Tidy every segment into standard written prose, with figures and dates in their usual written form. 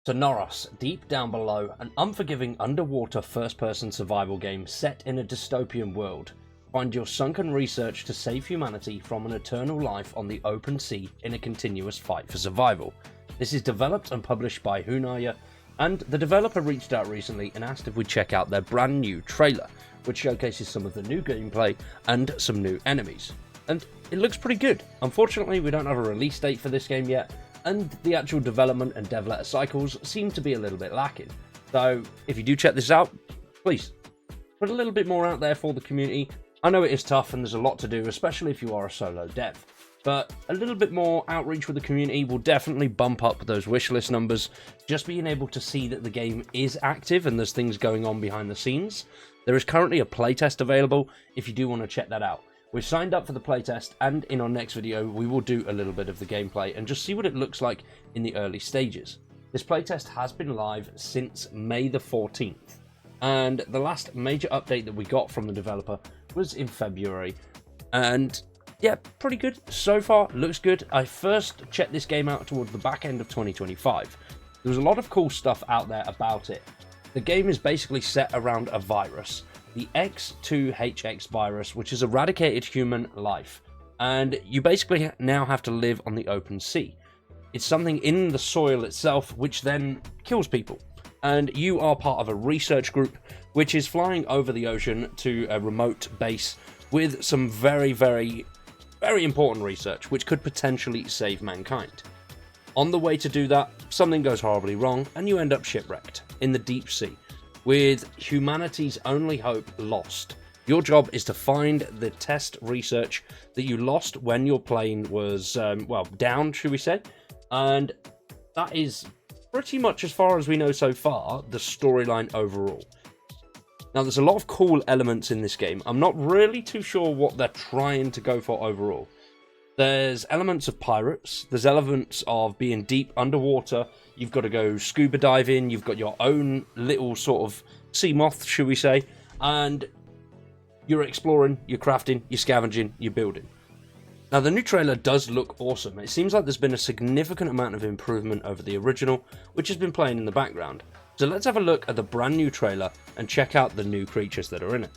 Sonorous, deep down below, an unforgiving underwater first-person survival game set in a dystopian world. Find your sunken research to save humanity from an eternal life on the open sea in a continuous fight for survival. This is developed and published by Hunaya, and the developer reached out recently and asked if we'd check out their brand new trailer, which showcases some of the new gameplay and some new enemies. And it looks pretty good. Unfortunately, we don't have a release date for this game yet, and the actual development and dev letter cycles seem to be a little bit lacking. So if you do check this out, please put a little bit more out there for the community. I know it is tough and there's a lot to do, especially if you are a solo dev, but a little bit more outreach with the community will definitely bump up those wishlist numbers. Just being able to see that the game is active and there's things going on behind the scenes. There is currently a playtest available if you do want to check that out. We've signed up for the playtest, and in our next video we will do a little bit of the gameplay and just see what it looks like in the early stages. This playtest has been live since May the 14th, and the last major update that we got from the developer was in February, and yeah, pretty good so far, looks good. I first checked this game out towards the back end of 2025. There was a lot of cool stuff out there about it. The game is basically set around a virus, the X2HX virus, which has eradicated human life, and you basically now have to live on the open sea. It's something in the soil itself which then kills people, and you are part of a research group which is flying over the ocean to a remote base with some very important research which could potentially save mankind. On the way to do that, something goes horribly wrong and you end up shipwrecked in the deep sea, with humanity's only hope lost. Your job is to find the test research that you lost when your plane was, down, should we say? And that is pretty much, as far as we know so far, the storyline overall. Now, there's a lot of cool elements in this game. I'm not really too sure what they're trying to go for overall. There's elements of pirates, there's elements of being deep underwater, you've got to go scuba diving, you've got your own little sort of sea moth, should we say, and you're exploring, you're crafting, you're scavenging, you're building. Now, the new trailer does look awesome. It seems like there's been a significant amount of improvement over the original, which has been playing in the background. So let's have a look at the brand new trailer and check out the new creatures that are in it.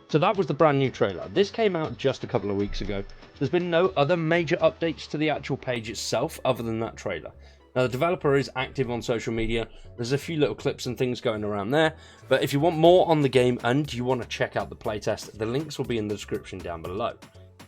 So that was the brand new trailer. This came out just a couple of weeks ago. There's been no other major updates to the actual page itself other than that trailer. Now, the developer is active on social media. There's a few little clips and things going around there. But if you want more on the game and you want to check out the playtest, the links will be in the description down below.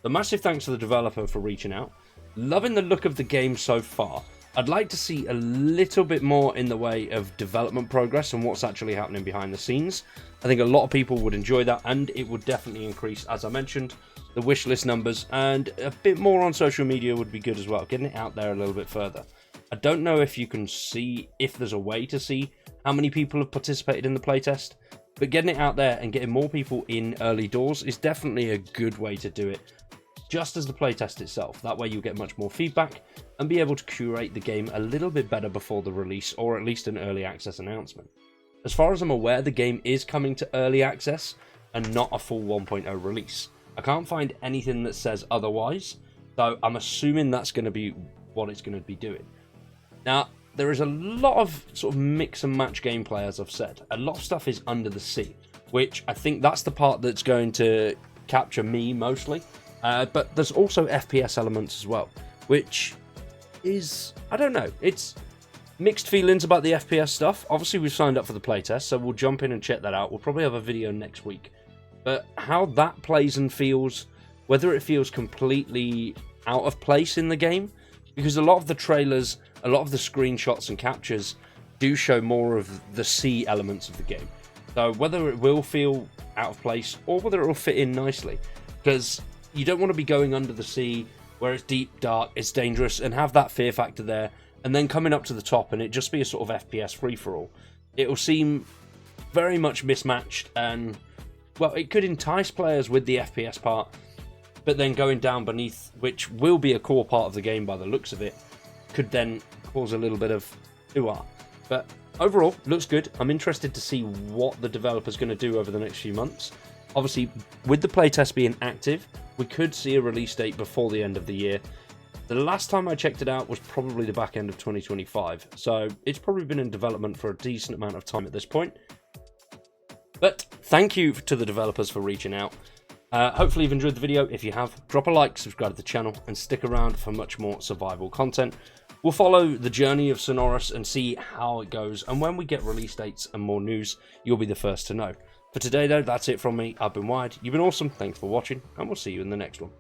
So massive thanks to the developer for reaching out. Loving the look of the game so far. I'd like to see a little bit more in the way of development progress and what's actually happening behind the scenes. I think a lot of people would enjoy that, and it would definitely increase, as I mentioned, the wishlist numbers, and a bit more on social media would be good as well, getting it out there a little bit further. I don't know if you can see, if there's a way to see how many people have participated in the playtest, but getting it out there and getting more people in early doors is definitely a good way to do it, just as the playtest itself. That way you'll get much more feedback and be able to curate the game a little bit better before the release, or at least an early access announcement. As far as I'm aware, the game is coming to early access and not a full 1.0 release. I can't find anything that says otherwise, so I'm assuming that's going to be what it's going to be doing. Now, there is a lot of sort of mix and match gameplay, as I've said. A lot of stuff is under the sea, which I think that's the part that's going to capture me mostly. But there's also FPS elements as well, which is, I don't know, it's mixed feelings about the FPS stuff. Obviously, we've signed up for the playtest, so we'll jump in and check that out. We'll probably have a video next week. But how that plays and feels, whether it feels completely out of place in the game, because a lot of the trailers, a lot of the screenshots and captures do show more of the sea elements of the game. So whether it will feel out of place or whether it will fit in nicely, because you don't want to be going under the sea where it's deep, dark, it's dangerous, and have that fear factor there, and then coming up to the top and it just be a sort of FPS free-for-all. It will seem very much mismatched, and well, it could entice players with the FPS part, but then going down beneath, which will be a core part of the game by the looks of it, could then cause a little bit of ooh-ah. But overall, looks good. I'm interested to see what the developer's going to do over the next few months. Obviously, with the playtest being active, we could see a release date before the end of the year. The last time I checked it out was probably the back end of 2025, so it's probably been in development for a decent amount of time at this point. But thank you to the developers for reaching out. Hopefully you've enjoyed the video. If you have, drop a like, subscribe to the channel, and stick around for much more survival content. We'll follow the journey of Sonorous and see how it goes, and when we get release dates and more news, you'll be the first to know. For today though, that's it from me. I've been Wired, you've been awesome, thanks for watching, and we'll see you in the next one.